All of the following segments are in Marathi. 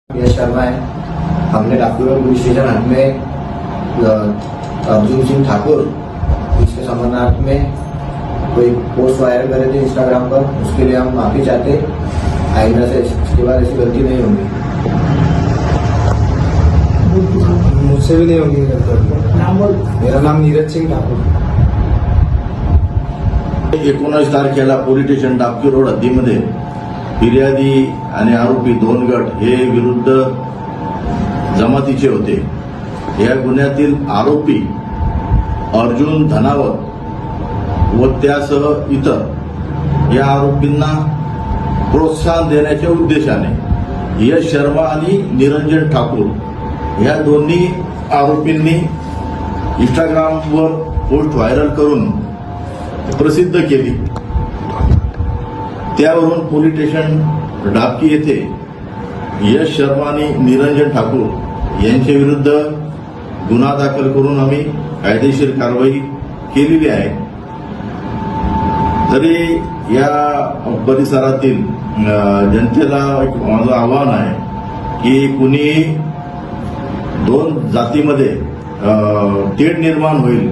यश शर्मा है। हमने डाकपुर पुलिस स्टेशन हट में अर्जुन सिंह ठाकुर इसके समर्थनार्थ में कोई पोस्ट वायरल करे थे इंस्टाग्राम पर, उसके लिए हम माफी चाहते। आइंदा से इसके बाद ऐसी गलती नहीं होगी। मुझसे भी नहीं होगी गलती। मेरा नाम नीरज सिंह ठाकुर। 19 तारखेला पोलीस स्टेशन डाबकी रोड हद्दीमध्ये फिर्यादी आणि आरोपी 2 गट हे विरुद्ध जमातीचे होते। या गुन्ह्यातील आरोपी अर्जुन धनावत व त्यासह इतर या आरोपींना प्रोत्साहन देण्याच्या उद्देशाने यश शर्मा आणि निरंजन ठाकूर या दोन्ही आरोपींनी इंस्टाग्रामवर पोस्ट व्हायरल करून प्रसिद्ध केली। त्यावरून पोलीस स्टेशन डाबकी येथे यश शर्मा आणि निरंजन ठाकूर यांच्या विरुद्ध गुन्हा दाखल करून आम्ही कायदेशीर कारवाई केलेली आहे। तरी या परिसरातील जनतेला एक माझं आव्हान आहे की कुणी 2 जातीमध्ये तेढ निर्माण होईल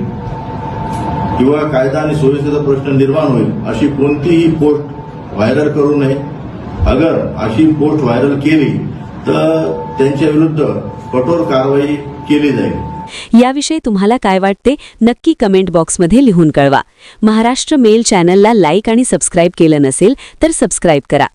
किंवा कायदा आणि सुव्यवस्थेचा प्रश्न निर्माण होईल अशी कोणतीही पोस्ट व्हायरल करू नये। अगर अशी पोस्ट व्हायरल केली तर त्यांच्या विरुद्ध कठोर कारवाई केली जाईल। याविषयी तुम्हाला काय वाटते नक्की कमेंट बॉक्समध्ये लिहून कळवा। महाराष्ट्र मेल चॅनलला लाईक आणि सबस्क्राईब केलं नसेल तर सबस्क्राईब करा।